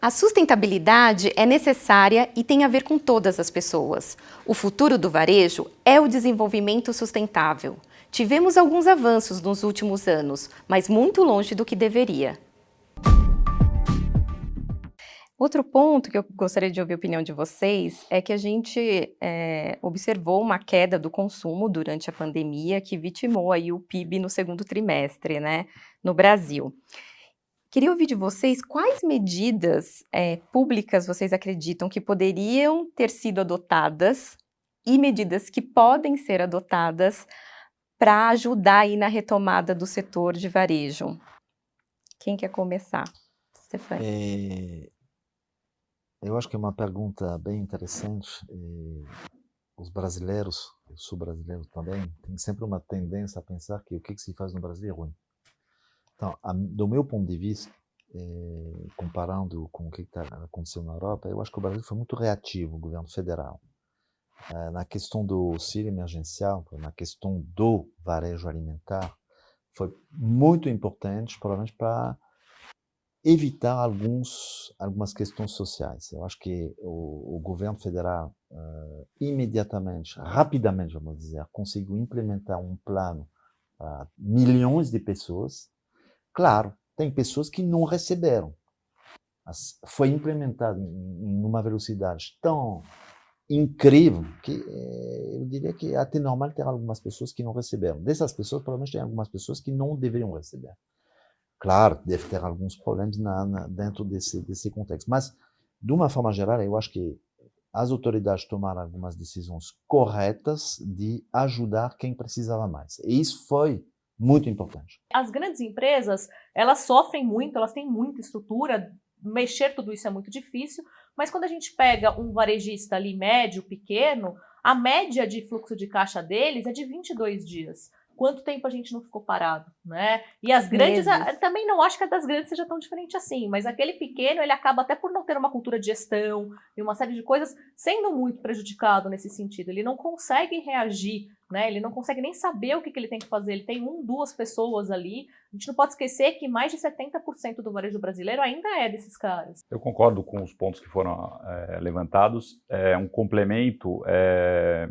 A sustentabilidade é necessária e tem a ver com todas as pessoas. O futuro do varejo é o desenvolvimento sustentável. Tivemos alguns avanços nos últimos anos, mas muito longe do que deveria. Outro ponto que eu gostaria de ouvir a opinião de vocês é que a gente observou uma queda do consumo durante a pandemia que vitimou aí o PIB no segundo trimestre, né, no Brasil. Queria ouvir de vocês quais medidas públicas vocês acreditam que poderiam ter sido adotadas e medidas que podem ser adotadas para ajudar aí na retomada do setor de varejo. Quem quer começar? Stefania. Eu acho que é uma pergunta bem interessante. Os brasileiros, eu sou brasileiro também, tem sempre uma tendência a pensar que o que se faz no Brasil é ruim. Então, do meu ponto de vista, comparando com o que está acontecendo na Europa, eu acho que o Brasil foi muito reativo, o governo federal. Na questão do auxílio emergencial, na questão do varejo alimentar, foi muito importante, provavelmente, para evitar algumas questões sociais. Eu acho que o governo federal, imediatamente, rapidamente, vamos dizer, conseguiu implementar um plano para milhões de pessoas. Claro, tem pessoas que não receberam. Mas foi implementado em uma velocidade tão incrível que eu diria que é até normal ter algumas pessoas que não receberam. Dessas pessoas, provavelmente tem algumas pessoas que não deveriam receber. Claro, deve ter alguns problemas dentro desse contexto. Mas, de uma forma geral, eu acho que as autoridades tomaram algumas decisões corretas de ajudar quem precisava mais. E isso foi muito importante. As grandes empresas, elas sofrem muito, elas têm muita estrutura, mexer tudo isso é muito difícil, mas quando a gente pega um varejista ali médio, pequeno, a média de fluxo de caixa deles é de 22 dias. Quanto tempo a gente não ficou parado, né? E as grandes, também não acho que a das grandes seja tão diferente assim, mas aquele pequeno, ele acaba até por não ter uma cultura de gestão e uma série de coisas, sendo muito prejudicado nesse sentido. Ele não consegue reagir, né? Ele não consegue nem saber o que ele tem que fazer. Ele tem 1, 2 pessoas ali. A gente não pode esquecer que mais de 70% do varejo brasileiro ainda é desses caras. Eu concordo com os pontos que foram levantados. Um complemento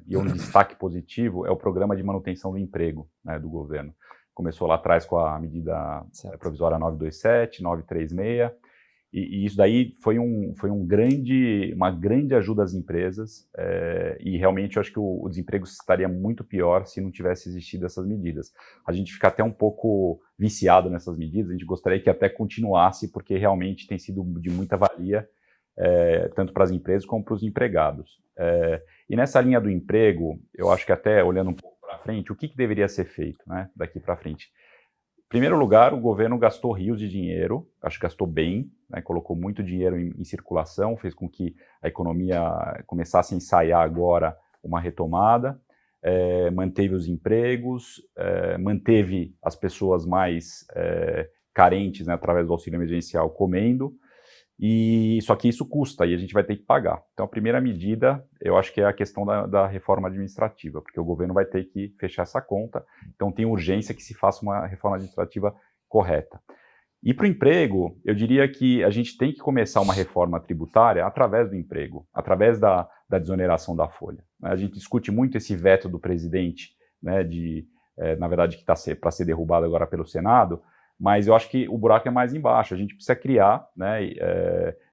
e um destaque positivo é o programa de manutenção do emprego, né, do governo. Começou lá atrás com a medida provisória 927, 936, e isso daí foi uma grande ajuda às empresas, e realmente eu acho que o desemprego estaria muito pior se não tivesse existido essas medidas. A gente fica até um pouco viciado nessas medidas, a gente gostaria que até continuasse, porque realmente tem sido de muita valia, tanto para as empresas como para os empregados. E nessa linha do emprego, eu acho que até olhando um pouco para frente, o que deveria ser feito, né, daqui para frente? Em primeiro lugar, o governo gastou rios de dinheiro, acho que gastou bem, né, colocou muito dinheiro em circulação, fez com que a economia começasse a ensaiar agora uma retomada, manteve os empregos, manteve as pessoas mais carentes, né, através do auxílio emergencial comendo, e só que isso custa e a gente vai ter que pagar. Então a primeira medida, eu acho que é a questão da reforma administrativa, porque o governo vai ter que fechar essa conta, então tem urgência que se faça uma reforma administrativa correta. E para o emprego, eu diria que a gente tem que começar uma reforma tributária através do emprego, através da desoneração da folha. A gente discute muito esse veto do presidente, né, na verdade que está para ser derrubado agora pelo Senado, mas eu acho que o buraco é mais embaixo. A gente precisa criar, né,